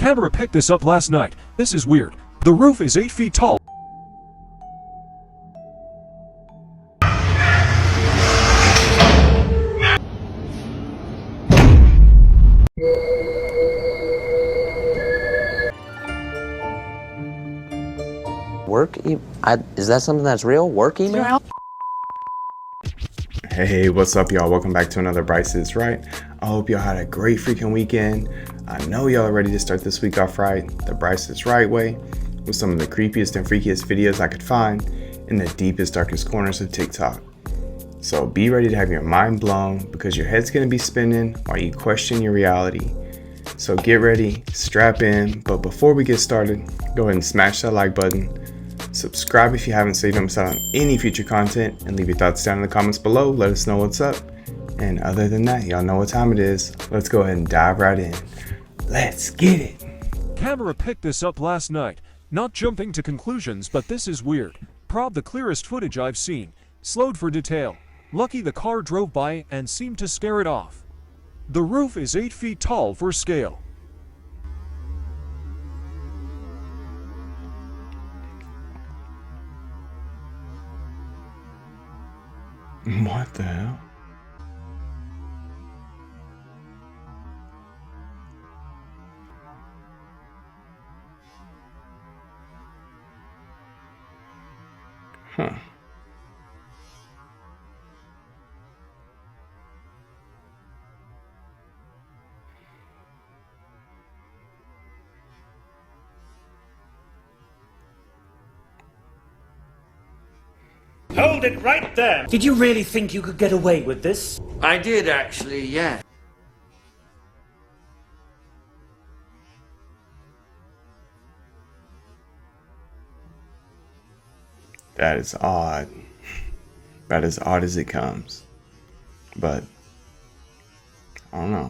Camera picked this up last night. This is weird. The roof is 8 feet tall. Is that something that's real? Work email? Hey, what's up, y'all? Welcome back to another Bryce is Right. I hope y'all had a great freaking weekend. I know y'all are ready to start this week off right, the Bryce is Right way, with some of the creepiest and freakiest videos I could find in the deepest, darkest corners of TikTok. So be ready to have your mind blown because your head's gonna be spinning while you question your reality. So get ready, strap in, but before we get started, go ahead and smash that like button. Subscribe if you haven't so you don't miss out on any future content, and leave your thoughts down in the comments below. Let us know what's up. And other than that, y'all know what time it is. Let's go ahead and dive right in. Let's get it. Camera picked this up last night. Not jumping to conclusions, but this is weird. Prob the clearest footage I've seen. Slowed for detail. Lucky the car drove by and seemed to scare it off. The roof is 8 feet tall for scale. What the hell? Huh. Hold it right there! Did you really think you could get away with this? I did actually, yeah. That is odd. About as odd as it comes. But I don't know.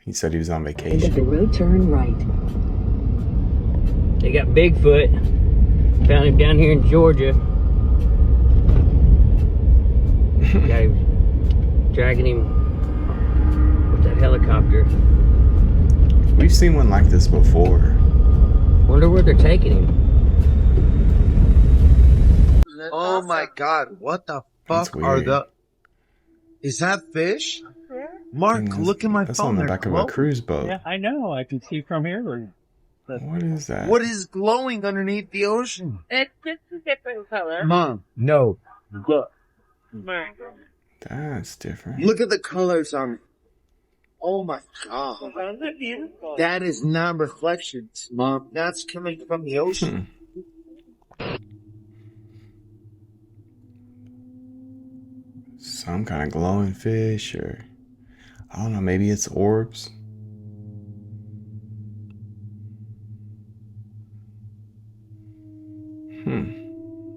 He said he was on vacation. The road turn right. They got Bigfoot. Found him down here in Georgia. Guy was dragging him with that helicopter. We've seen one like this before. Wonder where they're taking him. Oh my god, what the fuck are the... Is that fish? Mark, look at my That's phone. on the back of a cruise boat. Yeah, I know. I can see from here. What is that? What is glowing underneath the ocean? It's just a different color. Mom, no. Look. That's different. Look at the colors on it. Oh my god. That is not reflections, Mom. That's coming from the ocean. Some kind of glowing fish, or I don't know, maybe it's orbs.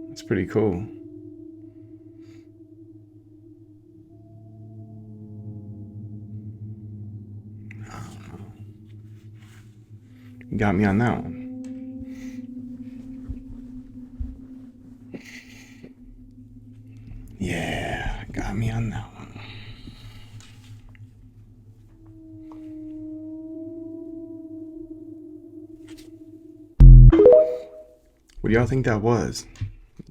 That's pretty cool. I don't know. You got me on that one. Yeah, got me on that one. What do y'all think that was?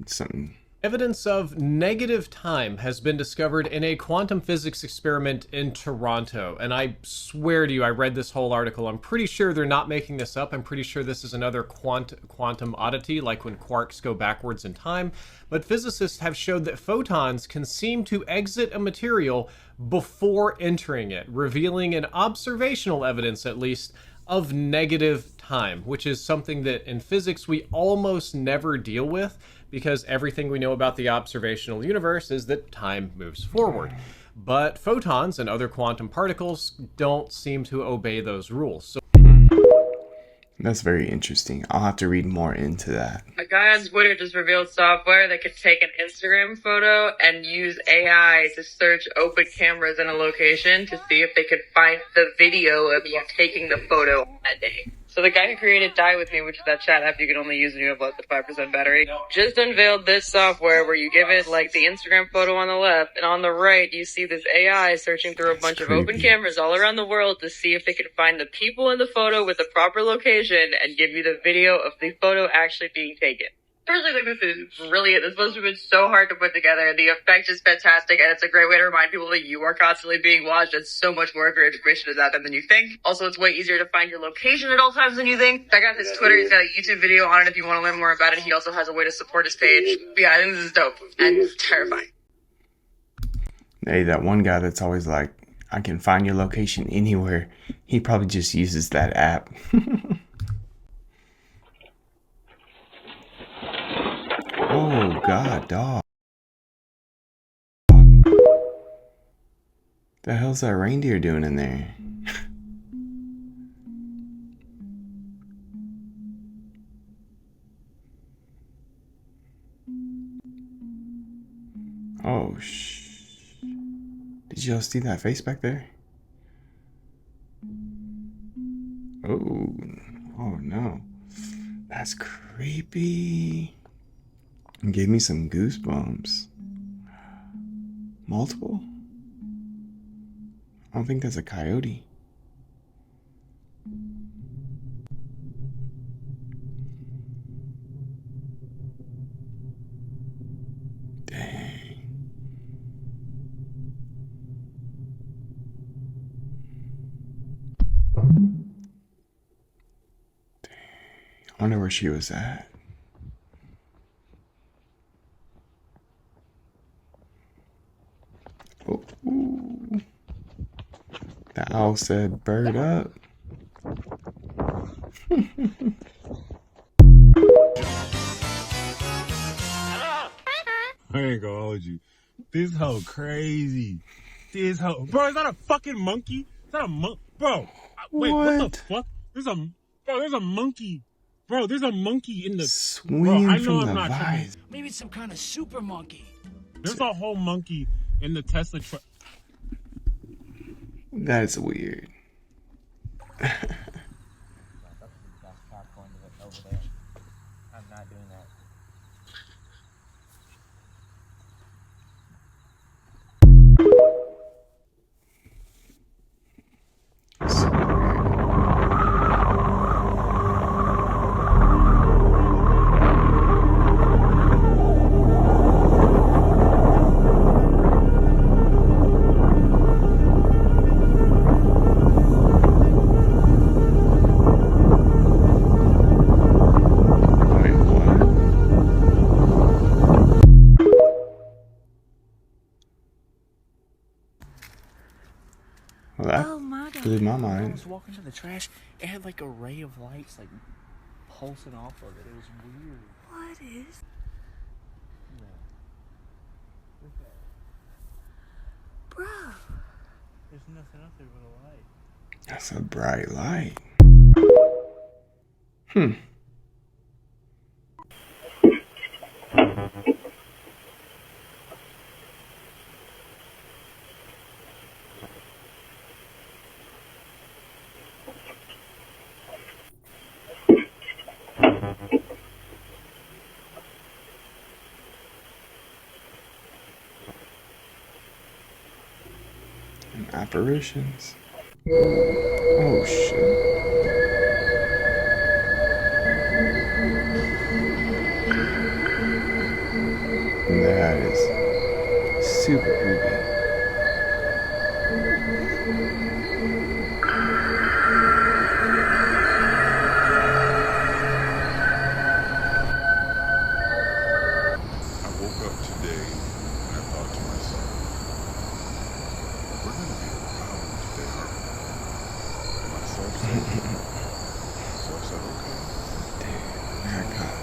Something. Evidence of negative time has been discovered in a quantum physics experiment in Toronto. And I swear to you, I read this whole article. I'm pretty sure they're not making this up. I'm pretty sure this is another quantum oddity, like when quarks go backwards in time. But physicists have showed that photons can seem to exit a material before entering it, revealing an observational evidence, at least, of negative time, which is something that in physics we almost never deal with, because everything we know about the observational universe is that time moves forward. But photons and other quantum particles don't seem to obey those rules. So That's very interesting. I'll have to read more into that. A guy on Twitter just revealed software that could take an Instagram photo and use AI to search open cameras in a location to see if they could find the video of you taking the photo that day. So the guy who created Die With Me, which is that chat app you can only use when you have less than 5% battery, just unveiled this software where you give it like the Instagram photo on the left, and on the right you see this AI searching through a bunch of open cameras all around the world to see if they can find the people in the photo with the proper location and give you the video of the photo actually being taken. Personally, I think this is brilliant. It's supposed to have been so hard to put together. The effect is fantastic, and it's a great way to remind people that you are constantly being watched, and so much more of your information is out there than you think. Also, it's way easier to find your location at all times than you think. Check out his Twitter. He's got a YouTube video on it if you want to learn more about it. He also has a way to support his page. But yeah, I think this is dope and terrifying. Hey, that one guy that's always like, I can find your location anywhere. He probably just uses that app. Oh, God, dog. The hell's that reindeer doing in there? Oh, did y'all see that face back there? Oh, oh no. That's creepy. It gave me some goosebumps. Multiple? I don't think that's a coyote. Dang. I wonder where she was at. Oh, ooh. The owl said, "Bird up." I ain't gonna hold you. This hoe crazy. This hoe, bro. Is that a fucking monkey? Is that a monkey, bro? Wait, what the fuck? There's a monkey. Bro, there's a monkey in the swinging I know from I'm the not tripping. Maybe it's some kind of super monkey. There's a whole monkey in the Tesla truck. That's weird. I'm not doing that. Well, that blew my mind. I was walking to the trash. It had like a ray of lights like pulsing off of it. It was weird. What is? Bro. There's nothing up there but a light. That's a bright light. And apparitions. Oh shit. That is super creepy. I woke up today and I thought to myself, we're gonna be around today, aren't we? And so I said, okay. Damn, my God.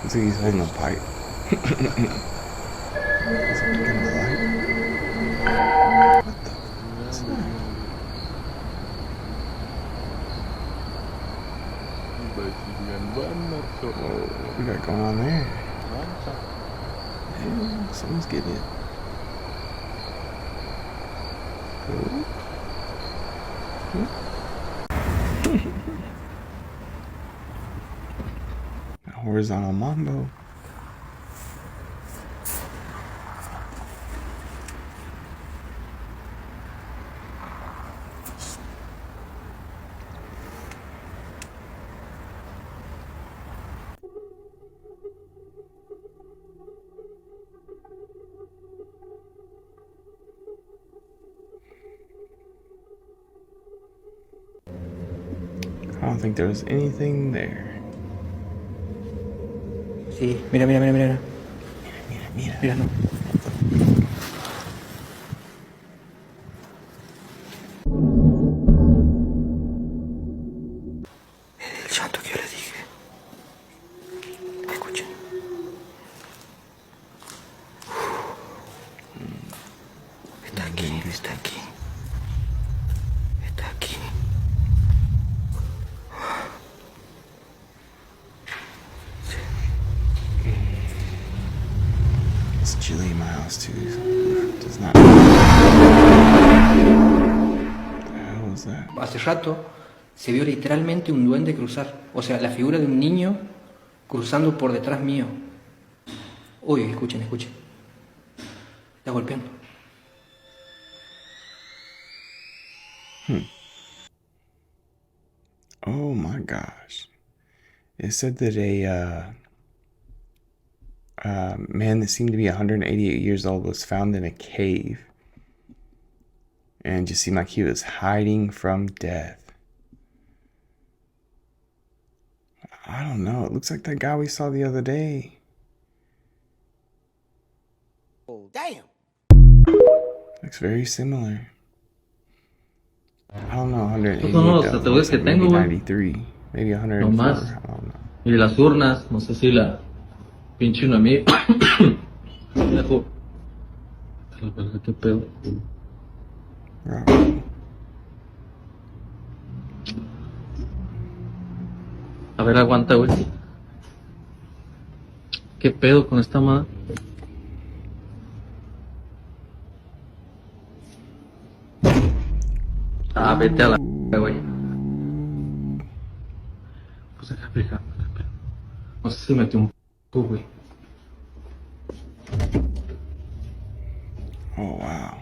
Looks like he's holding a pipe. Is it in the light? What the? What's that? Whoa, what we got going on there? Damn, someone's getting it. horizontal mambo. I don't think there was anything there. Sí, mira. Mira, no. El santo que yo le dije. Escuchen. Está aquí. Está aquí. It's chilly in my house too. Does not. What the hell was that? Hace rato se vio literalmente un duende cruzar. O sea, la figura de un niño cruzando por detrás mío. Uy, escuchen. Está golpeando. Oh my gosh. It said that a man that seemed to be 188 years old was found in a cave. And it just seemed like he was hiding from death. I don't know. It looks like that guy we saw the other day. Oh, damn. Looks very similar. I don't know, 188. Estos son los ataúdes que maybe tengo, güey. 93, maybe 104. No más. I don't know. Y las urnas, no sé si la pinche una a mí. Dejo. ¿Qué pedo? A ver, aguanta, güey. ¿Qué pedo con esta madre? Ah, vete a la güey. Pues acá, fija. No sé si metió un güey. Oh, wow.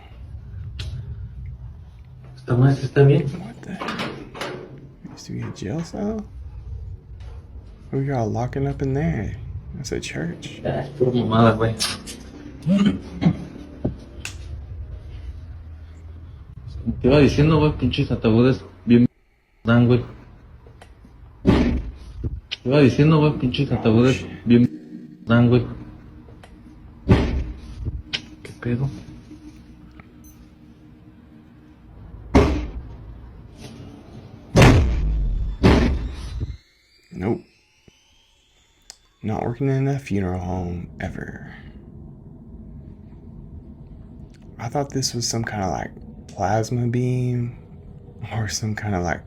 ¿Esta madre está bien? What the heck? Used to be a jail cell? Who y'all locking up in there? That's a church. Es pura mamada, güey. Te iba diciendo, güey, pinches ataúdes bien dan, güey. Te iba diciendo, güey, pinches ataúdes bien dan, güey. ¿Qué pedo? Nope. Not working in a funeral home ever. I thought this was some kind of like plasma beam or some kind of like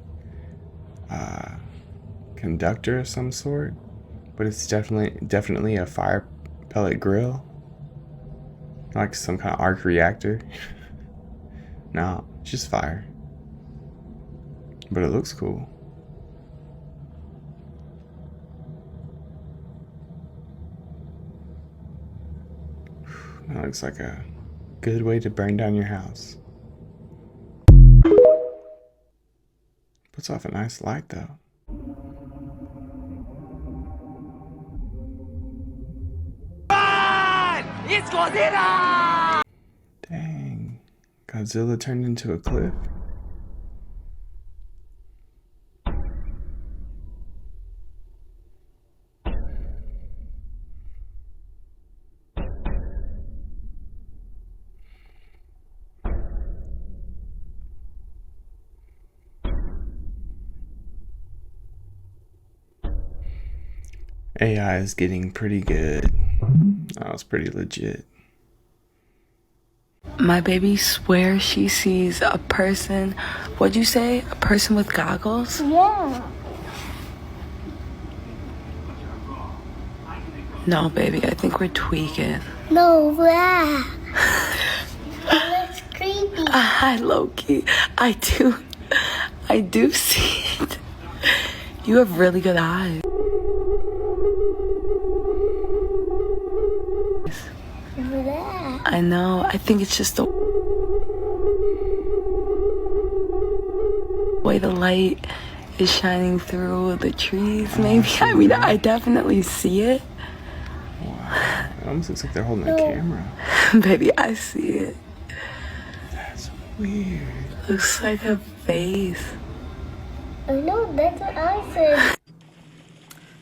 conductor of some sort, but it's definitely a fire pellet grill, like some kind of arc reactor. No, it's just fire, but it looks cool. That looks like a good way to burn down your house. Puts off a nice light though. Run! It's Godzilla! Dang. Godzilla turned into a cliff. AI is getting pretty good. That was pretty legit. My baby swears she sees a person. What'd you say? A person with goggles? Yeah. No, baby, I think we're tweaking. No, yeah. That's creepy. Hi, Loki. I do see it. You have really good eyes. I know. I think it's just the way the light is shining through the trees, maybe. I mean, I definitely see it. Wow. It almost looks like they're holding a camera. Baby, I see it. That's weird. Looks like a face. I know, that's what I said.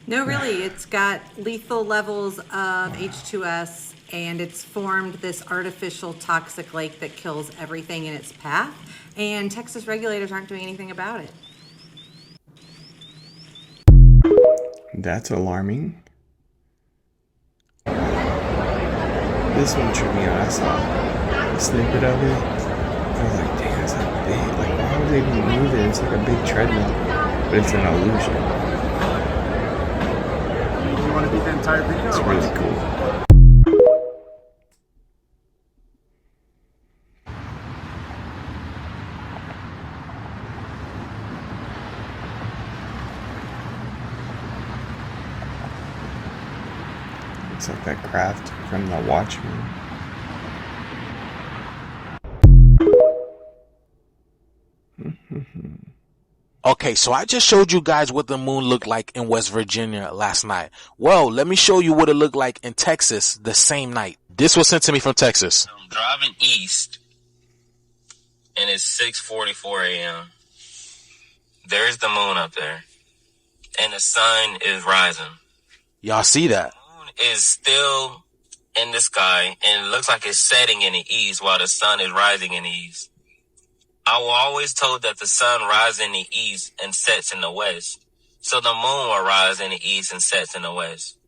No, really, it's got lethal levels of H2S, and it's formed this artificial toxic lake that kills everything in its path, and Texas regulators aren't doing anything about it. That's alarming. This one tripped me out. I saw a snippet of it. I was like, damn, it's like big. Like, why would they even move it? It's like a big treadmill. But it's an illusion. You want to beat the entire video? It's really cool. Looks like that craft from The Watchmen. Okay, so I just showed you guys what the moon looked like in West Virginia last night. Well, let me show you what it looked like in Texas the same night. This was sent to me from Texas. I'm driving east, and it's 6:44 a.m. There's the moon up there, and the sun is rising. Y'all see that? The moon is still in the sky, and it looks like it's setting in the east while the sun is rising in the east. I was always told that the sun rises in the east and sets in the west. So the moon will rise in the east and sets in the west.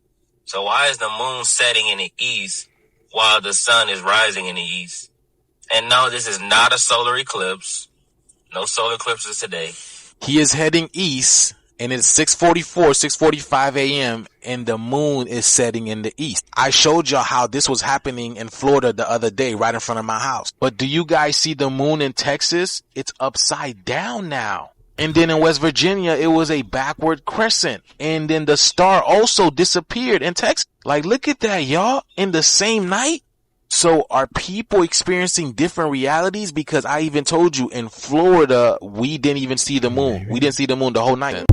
So why is the moon setting in the east while the sun is rising in the east? And no, this is not a solar eclipse. No solar eclipses today. He is heading east, and it's 6:45 a.m., and the moon is setting in the east. I showed y'all how this was happening in Florida the other day, right in front of my house. But do you guys see the moon in Texas? It's upside down now. And then in West Virginia, it was a backward crescent. And then the star also disappeared in Texas. Like, look at that, y'all, in the same night. So are people experiencing different realities? Because I even told you in Florida, we didn't even see the moon. We didn't see the moon the whole night.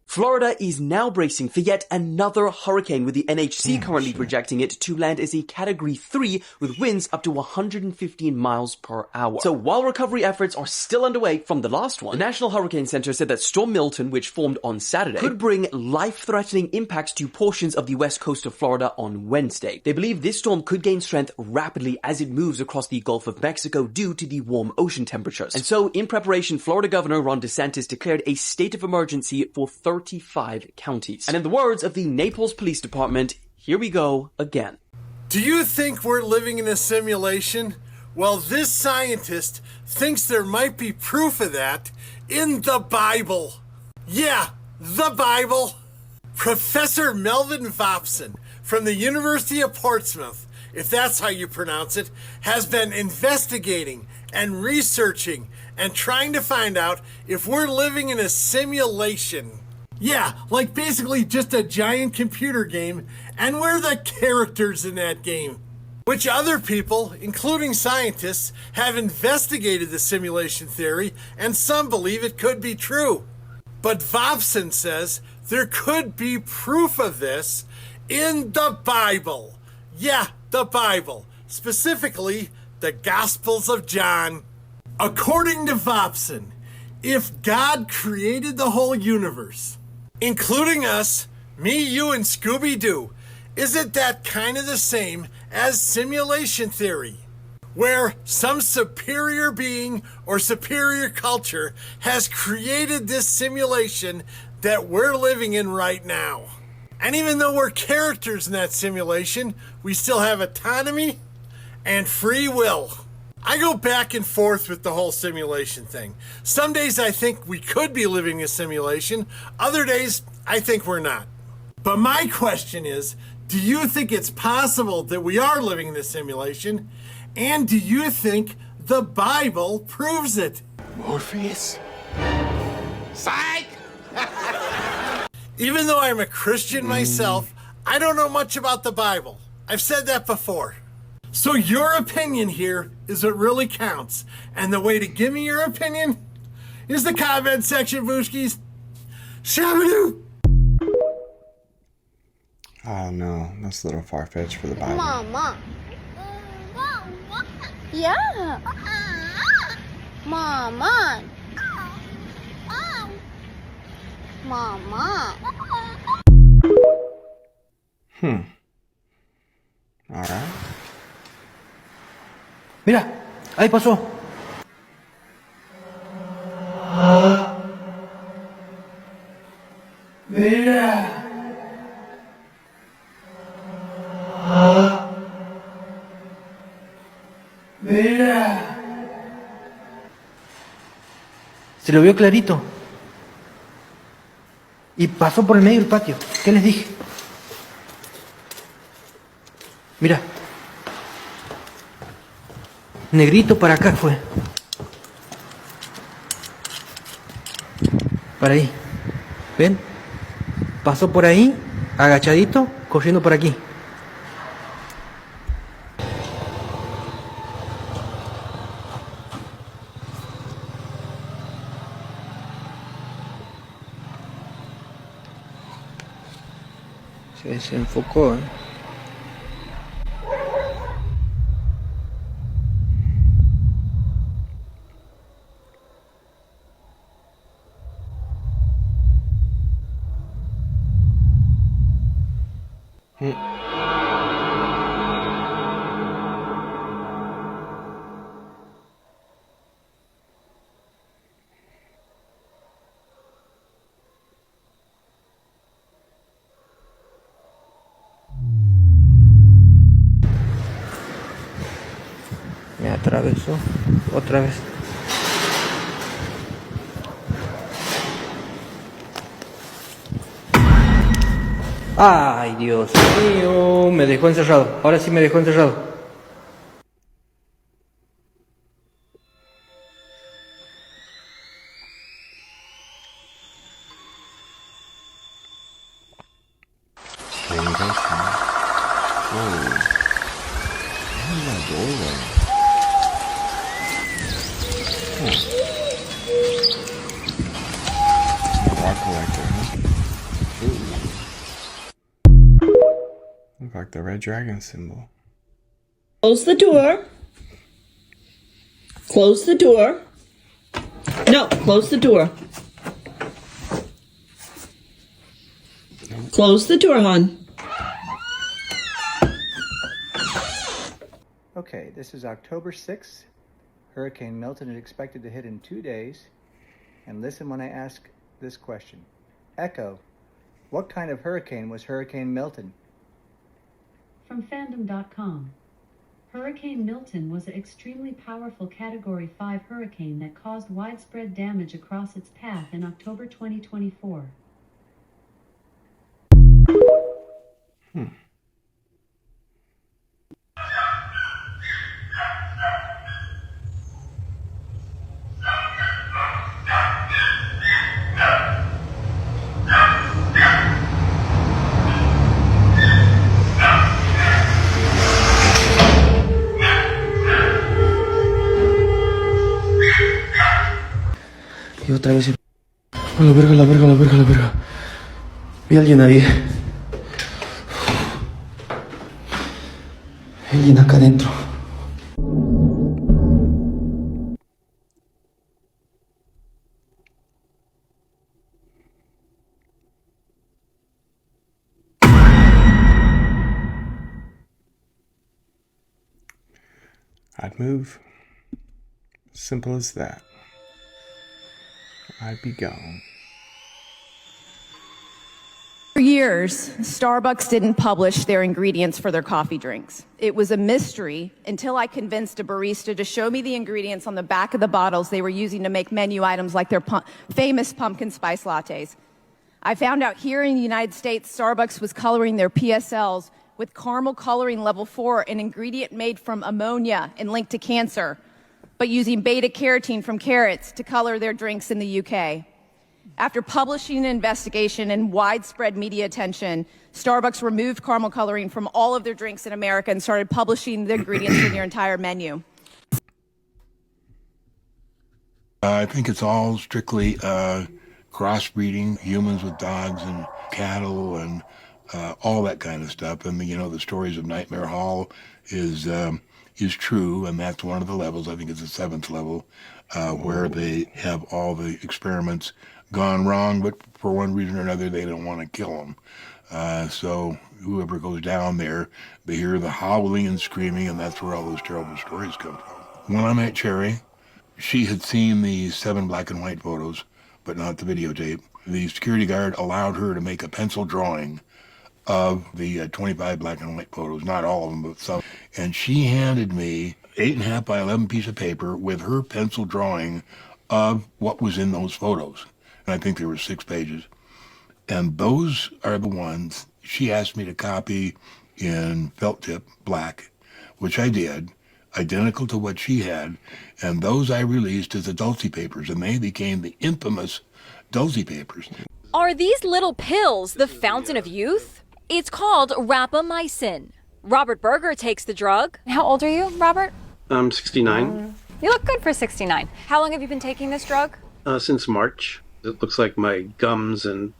Florida is now bracing for yet another hurricane, with the NHC currently projecting it to land as a Category 3 with winds up to 115 miles per hour. So while recovery efforts are still underway from the last one, the National Hurricane Center said that Storm Milton, which formed on Saturday, could bring life-threatening impacts to portions of the west coast of Florida on Wednesday. They believe this storm could gain strength rapidly as it moves across the Gulf of Mexico due to the warm ocean temperatures. And so, in preparation, Florida Governor Ron DeSantis declared a state of emergency for 35 counties. And in the words of the Naples Police Department, here we go again. Do you think we're living in a simulation? Well, this scientist thinks there might be proof of that in the Bible. Yeah, the Bible. Professor Melvin Vopson from the University of Portsmouth, if that's how you pronounce it, has been investigating and researching and trying to find out if we're living in a simulation. Yeah, like basically just a giant computer game, and we're the characters in that game. Which other people, including scientists, have investigated the simulation theory, and some believe it could be true. But Vopson says there could be proof of this in the Bible. Yeah, the Bible. Specifically, the Gospels of John. According to Vopson, if God created the whole universe, including us, me, you, and Scooby-Doo, isn't that kind of the same as simulation theory, where some superior being or superior culture has created this simulation that we're living in right now? And even though we're characters in that simulation, we still have autonomy and free will. I go back and forth with the whole simulation thing. Some days I think we could be living a simulation. Other days I think we're not. But my question is, do you think it's possible that we are living in a simulation? And do you think the Bible proves it? Morpheus? Psych! Even though I'm a Christian myself, I don't know much about the Bible. I've said that before. So your opinion here is what really counts. And the way to give me your opinion is the comment section, Booskies. Shabadoo! Oh no, that's a little far-fetched for the Bible. Mama. Yeah. Mama. Mama. All right. Mira, ahí pasó. Mira. Mira. Se lo vio clarito. Y pasó por el medio del patio. ¿Qué les dije? Mira. Negrito para acá fue. Para ahí. ¿Ven? Pasó por ahí, agachadito, corriendo por aquí. Se desenfocó, ¿eh? Me atravesó otra vez. Ay, Dios mío, me dejó encerrado. Ahora sí me dejó encerrado. Look like the red dragon symbol. Close the door. Close the door. No, close the door. Close the door, hon. Okay, this is October 6th. Hurricane Milton is expected to hit in 2 days. And listen when I ask this question. Echo, what kind of hurricane was Hurricane Milton? From fandom.com. Hurricane Milton was an extremely powerful Category 5 hurricane that caused widespread damage across its path in October 2024. Y otra vez. A la verga, la verga, la verga, la verga. Vi a alguien ahí. Alguien acá adentro. I'd move. Simple as that. I'd be gone. For years, Starbucks didn't publish their ingredients for their coffee drinks. It was a mystery until I convinced a barista to show me the ingredients on the back of the bottles they were using to make menu items like their famous pumpkin spice lattes. I found out here in the United States, Starbucks was coloring their PSLs with caramel coloring level 4, an ingredient made from ammonia and linked to cancer, but using beta-carotene from carrots to color their drinks in the UK. After publishing an investigation and widespread media attention, Starbucks removed caramel coloring from all of their drinks in America and started publishing the ingredients for their entire menu. I think it's all strictly crossbreeding, humans with dogs and cattle and all that kind of stuff. And the stories of Nightmare Hall is true, and that's one of the levels. I think it's the 7th level, where they have all the experiments gone wrong, but for one reason or another, they don't want to kill them. So whoever goes down there, they hear the howling and screaming, and that's where all those terrible stories come from. When I met Cherry, she had seen the 7 black and white photos, but not the videotape. The security guard allowed her to make a pencil drawing of the 25 black and white photos, not all of them, but some. And she handed me 8.5 by 11 piece of paper with her pencil drawing of what was in those photos. And I think there were 6 pages. And those are the ones she asked me to copy in felt tip black, which I did, identical to what she had. And those I released as the Dulce papers, and they became the infamous Dulce papers. Are these little pills the fountain of youth? It's called rapamycin. Robert Berger takes the drug. How old are you, Robert? I'm 69. You look good for 69. How long have you been taking this drug? Since March. It looks like my gums, and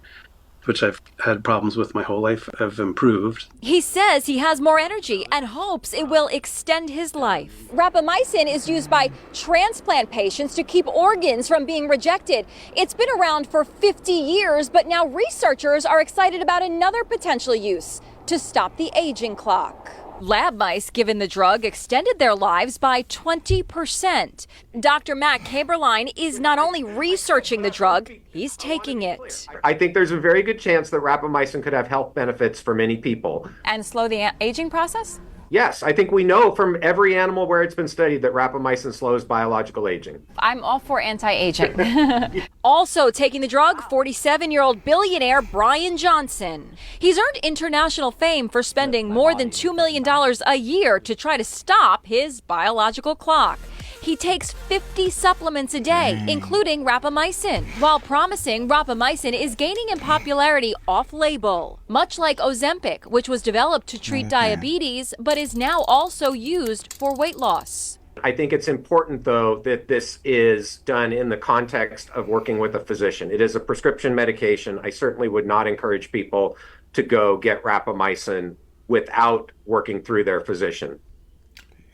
which I've had problems with my whole life, have improved. He says he has more energy and hopes it will extend his life. Rapamycin is used by transplant patients to keep organs from being rejected. It's been around for 50 years, but now researchers are excited about another potential use: to stop the aging clock. Lab mice given the drug extended their lives by 20%. Dr. Matt Caberline is not only researching the drug, he's taking it. I think there's a very good chance that rapamycin could have health benefits for many people. And slow the aging process? Yes, I think we know from every animal where it's been studied that rapamycin slows biological aging. I'm all for anti-aging. Also taking the drug, 47-year-old billionaire Brian Johnson. He's earned international fame for spending more than $2 million a year to try to stop his biological clock. He takes 50 supplements a day, including rapamycin, while promising rapamycin is gaining in popularity off-label, much like Ozempic, which was developed to treat diabetes, but is now also used for weight loss. I think it's important, though, that this is done in the context of working with a physician. It is a prescription medication. I certainly would not encourage people to go get rapamycin without working through their physician.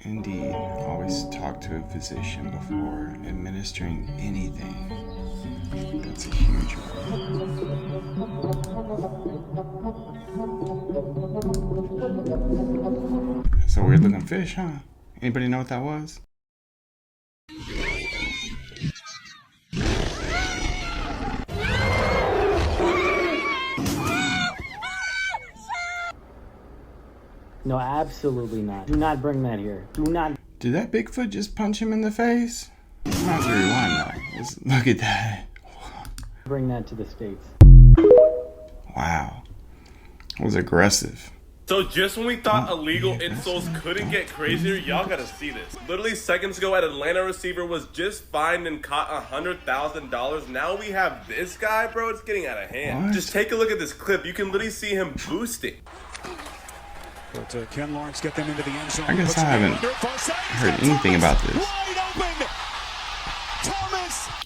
Indeed, always talk to a physician before administering anything. That's a huge one. That's a weird looking fish, huh? Anybody know what that was? No, absolutely not. Do not bring that here. Do not. Did that Bigfoot just punch him in the face? I'm gonna have to rewind that. Let's look at that. Bring that to the States. Wow. That was aggressive. So just when we thought illegal insoles couldn't get crazier, y'all gotta see this. Literally seconds ago, an Atlanta receiver was just fined and caught $100,000. Now we have this guy, bro. It's getting out of hand. What? Just take a look at this clip. You can literally see him boosting. But Ken Lawrence get them into the end zone. I guess I haven't heard anything about this.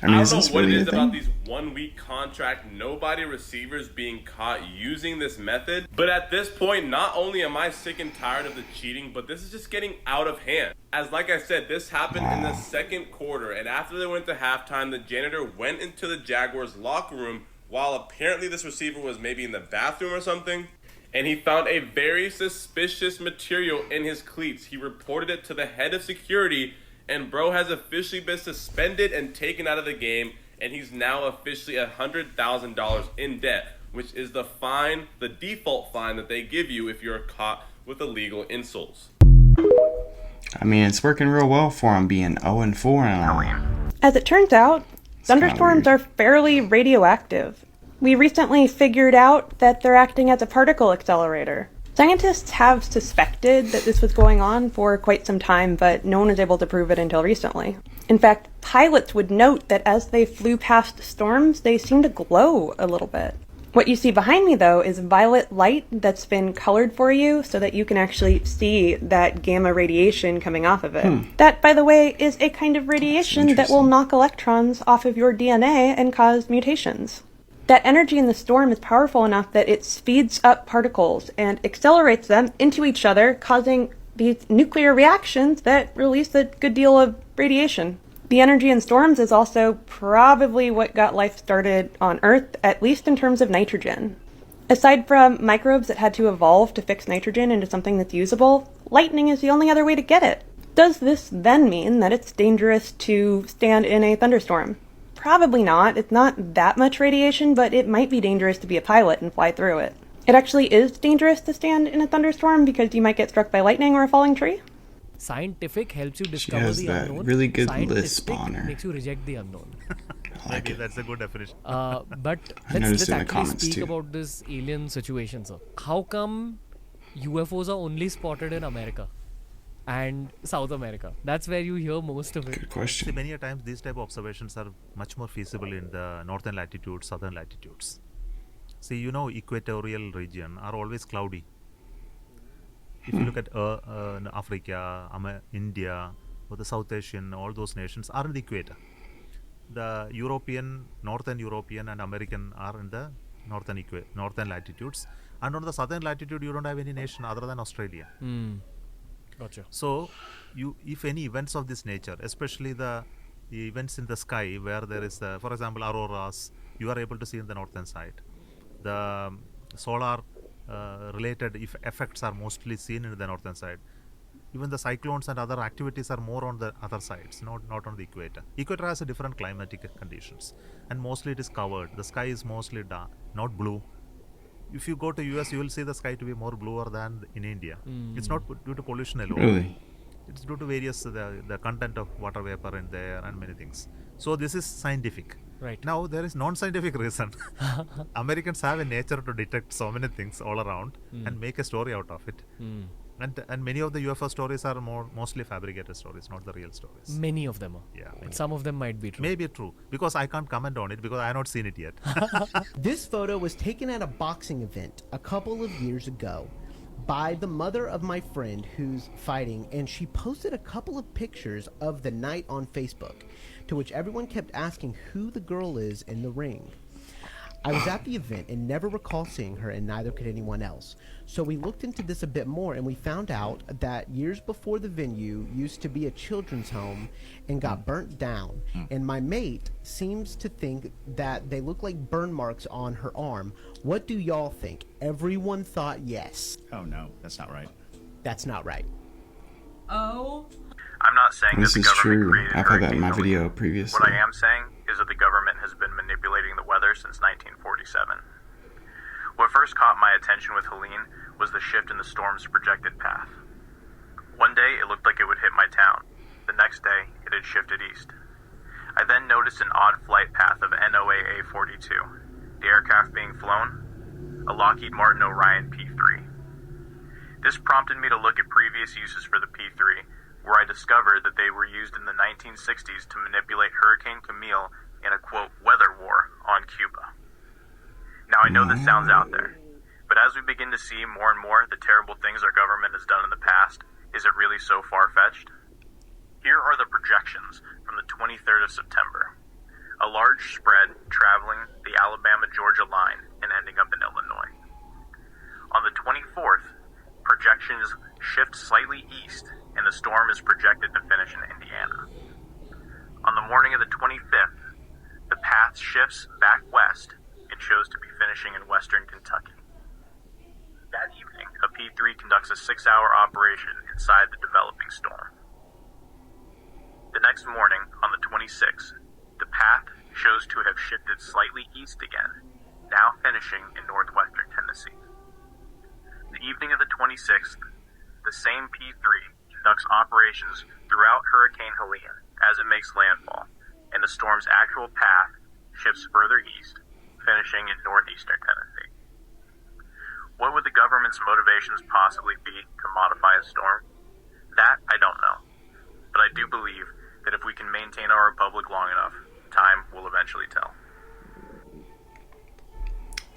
I mean, I is don't this know what really it is a thing? about these 1 week contract nobody receivers being caught using this method. But at this point, not only am I sick and tired of the cheating, but this is just getting out of hand. As like I said, this happened in the second quarter, and after they went to halftime, the janitor went into the Jaguars locker room while apparently this receiver was maybe in the bathroom or something. And he found a very suspicious material in his cleats. He reported it to the head of security, and bro has officially been suspended and taken out of the game, and he's now officially $100,000 in debt, which is the fine, the default fine that they give you if you're caught with illegal insoles. I mean, it's working real well for him being 0-4 and all. As it turns out, thunderstorms are fairly radioactive. We recently figured out that they're acting as a particle accelerator. Scientists have suspected that this was going on for quite some time, but no one was able to prove it until recently. In fact, pilots would note that as they flew past storms, they seemed to glow a little bit. What you see behind me, though, is violet light that's been colored for you so that you can actually see that gamma radiation coming off of it. That, by the way, is a kind of radiation that will knock electrons off of your DNA and cause mutations. That energy in the storm is powerful enough that it speeds up particles and accelerates them into each other, causing these nuclear reactions that release a good deal of radiation. The energy in storms is also probably what got life started on Earth, at least in terms of nitrogen. Aside from microbes that had to evolve to fix nitrogen into something that's usable, lightning is the only other way to get it. Does this then mean that it's dangerous to stand in a thunderstorm? Probably not. It's not that much radiation, but it might be dangerous to be a pilot and fly through it. It actually is dangerous to stand in a thunderstorm because you might get struck by lightning or a falling tree. Scientific helps you She discover has the that unknown. really good lisp Scientific on her. makes you reject the unknown. I like Maybe it. that's a good definition. But I noticed let's in the actually comments speak too. about this alien situation, sir. How come UFOs are only spotted in America and South America? That's where you hear most of it. Good question. See, many a times these type of observations are much more feasible in the northern latitudes, southern latitudes. See, you know, equatorial region are always cloudy. If you look at Africa, India, or the South Asian, all those nations are in the equator. The European, Northern European and American are in the northern latitudes. And on the southern latitude, you don't have any nation other than Australia. Gotcha. So, if any events of this nature, especially the events in the sky where there is, for example, auroras, you are able to see in the northern side. The solar related effects are mostly seen in the northern side. Even the cyclones and other activities are more on the other sides, not on the equator. Equator has a different climatic conditions, and mostly it is covered. The sky is mostly dark, not blue. If you go to US, you will see the sky to be more bluer than in India. It's not due to pollution alone. Really? It's due to various the content of water vapor in there and many things. So this is scientific. Right. Now there is non-scientific reason. Americans have a nature to detect so many things all around and make a story out of it. And many of the UFO stories are mostly fabricated stories, not the real stories. Many of them are. Yeah. But some of them might be true. Maybe true. Because I can't comment on it because I have not seen it yet. This photo was taken at a boxing event a couple of years ago by the mother of my friend who's fighting, and she posted a couple of pictures of the night on Facebook, to which everyone kept asking who the girl is in the ring. I was at the event and never recall seeing her, and neither could anyone else. So we looked into this a bit more, and we found out that years before the venue used to be a children's home and got burnt down. And my mate seems to think that they look like burn marks on her arm. What do y'all think? Everyone thought yes. Oh no, that's not right. That's not right. Oh. I'm not saying This that is the government true. created I've had that in Hurricane my Helene. video previously. What I am saying is that the government has been manipulating the weather since 1947. What first caught my attention with Helene was the shift in the storm's projected path. One day it looked like it would hit my town. The next day it had shifted east. I then noticed an odd flight path of NOAA 42, the aircraft being flown, a Lockheed Martin Orion P-3. This prompted me to look at previous uses for the P-3, where I discovered that they were used in the 1960s to manipulate Hurricane Camille in a, quote, weather war on Cuba. Now, I know this sounds out there, but as we begin to see more and more the terrible things our government has done in the past, is it really so far-fetched? Here are the projections from the 23rd of September. A large spread traveling the Alabama-Georgia line and ending up in Illinois. On the 24th, projections shift slightly east, and the storm is projected to finish in Indiana. On the morning of the 25th, the path shifts back west and shows to be finishing in western Kentucky. That evening, a P-3 conducts a 6-hour operation inside the developing storm. The next morning, on the 26th, the path shows to have shifted slightly east again, now finishing in northwestern Tennessee. The evening of the 26th, the same P-3 conducts operations throughout Hurricane Helene as it makes landfall, and the storm's actual path shifts further east, finishing in northeastern Tennessee. What would the government's motivations possibly be to modify a storm? That I don't know. But I do believe that if we can maintain our republic long enough, time will eventually tell.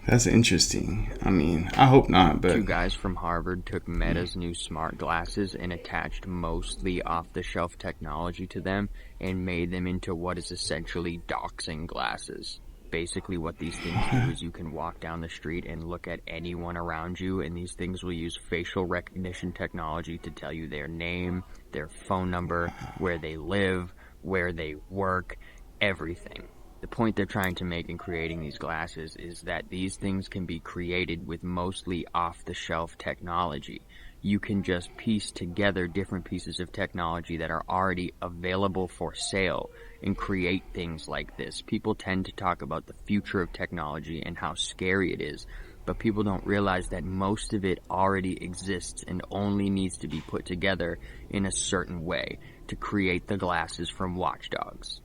That's interesting. I mean, I hope not, but... Two guys from Harvard took Meta's new smart glasses and attached mostly off-the-shelf technology to them and made them into what is essentially doxing glasses. Basically what these things do is you can walk down the street and look at anyone around you, and these things will use facial recognition technology to tell you their name, their phone number, where they live, where they work, everything. The point they're trying to make in creating these glasses is that these things can be created with mostly off-the-shelf technology. You can just piece together different pieces of technology that are already available for sale and create things like this. People tend to talk about the future of technology and how scary it is, but people don't realize that most of it already exists and only needs to be put together in a certain way to create the glasses from Watch Dogs.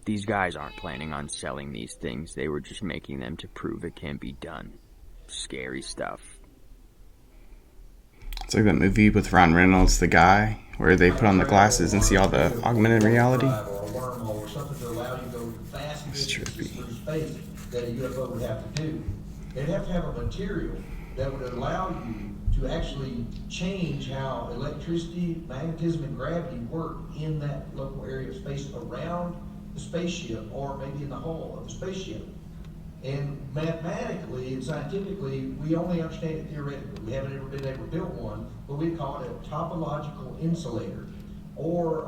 These guys aren't planning on selling these things, they were just making them to prove it can be done. Scary stuff. It's like that movie with Ron Reynolds, The Guy, where they put on the glasses and see all the augmented reality. It's trippy. That a UFO would have to do. They'd have to have a material that would allow you to actually change how electricity, magnetism, and gravity work in that local area of space around the spaceship, or maybe in the hull of the spaceship. And mathematically and scientifically, we only understand it theoretically. We haven't ever been able to build one, but we call it a topological insulator. Or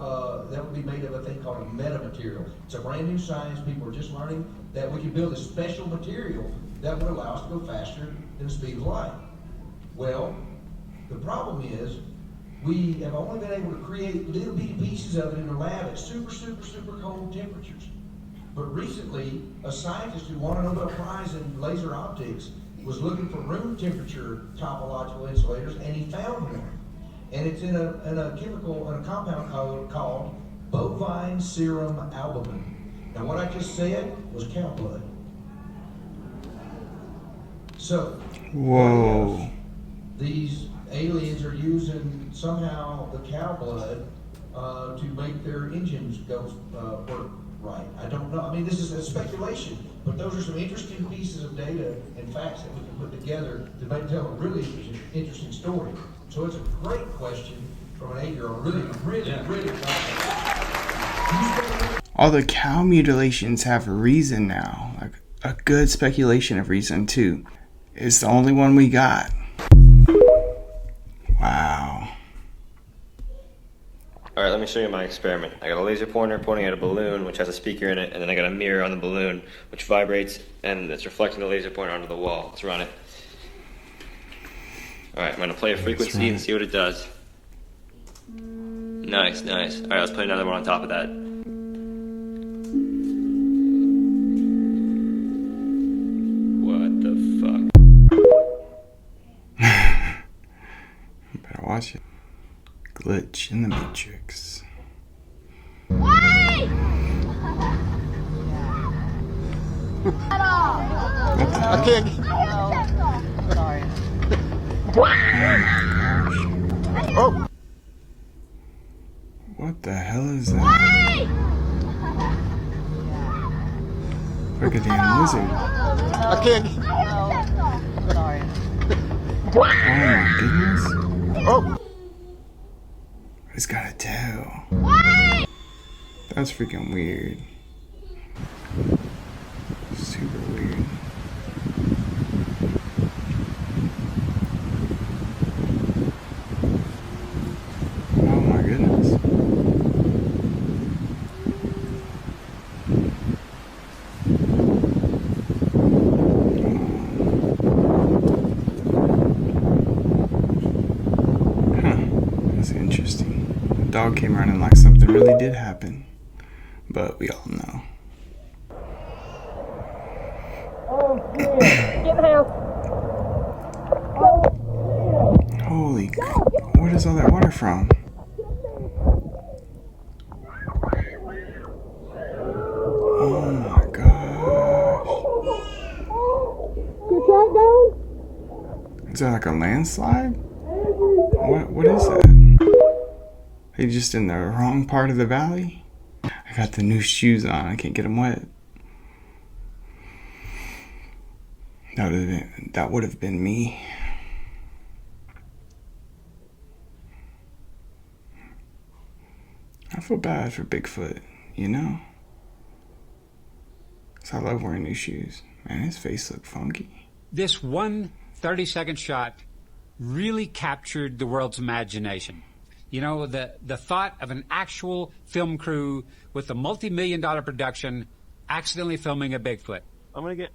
that would be made of a thing called a metamaterial. It's a brand new science. People are just learning that we can build a special material that would allow us to go faster than the speed of light. Well, the problem is we have only been able to create little bitty pieces of it in the lab at super, super, super cold temperatures. But recently, a scientist who won a Nobel Prize in laser optics was looking for room temperature topological insulators, and he found one. And it's in a compound called bovine serum albumin. Now, what I just said was cow blood. So, whoa. These aliens are using somehow the cow blood to make their engines go work right. I don't know. I mean, this is a speculation, but those are some interesting pieces of data and facts that we can put together to tell a really interesting story. So it's a great question from an 8-year-old. Really. All the cow mutilations have a reason now. Like a good speculation of reason too. It's the only one we got. Wow. Alright, let me show you my experiment. I got a laser pointer pointing at a balloon which has a speaker in it, and then I got a mirror on the balloon which vibrates and it's reflecting the laser pointer onto the wall. Let's run it. Alright, I'm going to play a frequency and see what it does. Nice. Alright, let's play another one on top of that. What the fuck? Better watch it. Glitch in the Matrix. Wait! What the hell? Sorry. Oh my gosh. Oh! What the hell is that? Like a damn lizard. Sorry. Oh my goodness. Oh! It's got a tail. That's freaking weird. Super weird. Oh my goodness. That's interesting. The dog came running like something really did happen. But we all know. Holy crap. Where does all that water from? Oh my gosh. Is that like a landslide? What is that? Are you just in the wrong part of the valley? I got the new shoes on. I can't get them wet. That would have been me. I feel bad for Bigfoot, you know? 'Cause I love wearing new shoes. Man, his face looked funky. This one 30-second shot really captured the world's imagination. You know, the thought of an actual film crew with a multi-million-dollar production accidentally filming a Bigfoot. I'm gonna get.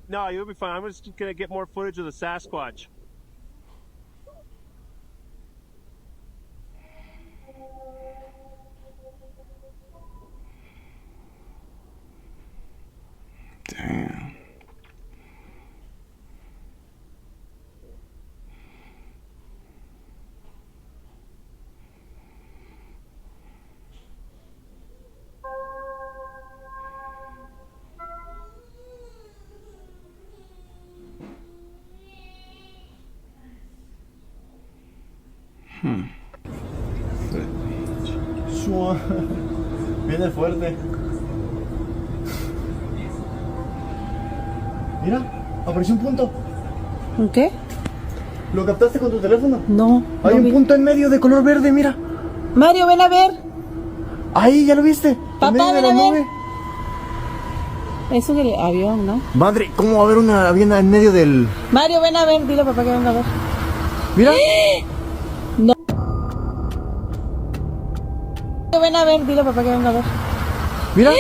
No, you'll be fine. I'm just gonna get more footage of the Sasquatch. Damn. Viene fuerte. Mira, apareció un punto. ¿Un qué? ¿Lo captaste con tu teléfono? No. Hay un punto en medio de color verde, mira. Mario, ven a ver. Ahí, ya lo viste. Papá, ven a ver. Eso es el avión, ¿no? Madre, ¿cómo va a haber un avión en medio del...? Mario, ven a ver. Dile a papá que venga a ver. Mira. No. Ven a ver. Dile a papá que venga a ver. Mira.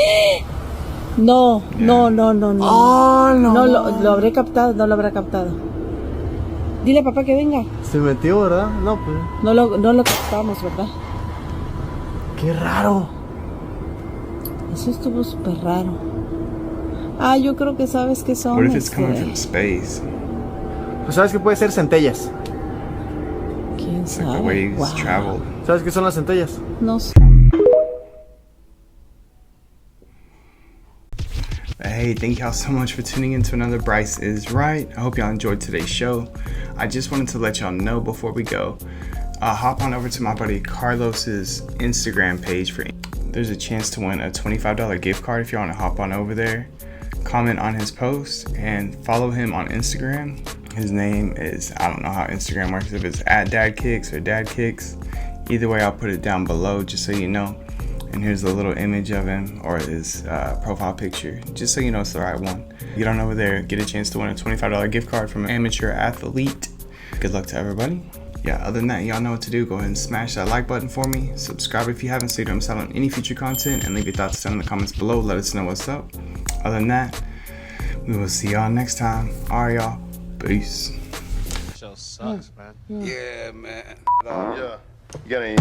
No, no, no, no, no. Oh, no. No lo habré captado, no lo habrá captado. Dile a papá que venga. Se metió, ¿verdad? No, pues. No lo captamos, ¿verdad? Qué raro. Eso estuvo súper raro. Ah, yo creo que sabes qué son. What if it's coming from space? Pues sabes que puede ser centellas. ¿Quién It's like sabe? the waves travel. ¿Sabes qué son las centellas? No sé. Hey, thank y'all so much for tuning in to another Bryce is Right. I hope y'all enjoyed today's show. I just wanted to let y'all know before we go, hop on over to my buddy Carlos's Instagram page. There's a chance to win a $25 gift card if you want to hop on over there. Comment on his post and follow him on Instagram. His name is, I don't know how Instagram works, if it's @dadkicks or dadkicks. Either way, I'll put it down below just so you know. And here's a little image of him, or his profile picture, just so you know it's the right one. Get on over there, get a chance to win a $25 gift card from an amateur athlete. Good luck to everybody. Yeah, other than that, y'all know what to do. Go ahead and smash that like button for me. Subscribe if you haven't so you don't miss out on any future content, and leave your thoughts down in the comments below. Let us know what's up. Other than that, we will see y'all next time. Alright, y'all. Peace. Show sucks, man. Yeah, man. Yeah. You got any...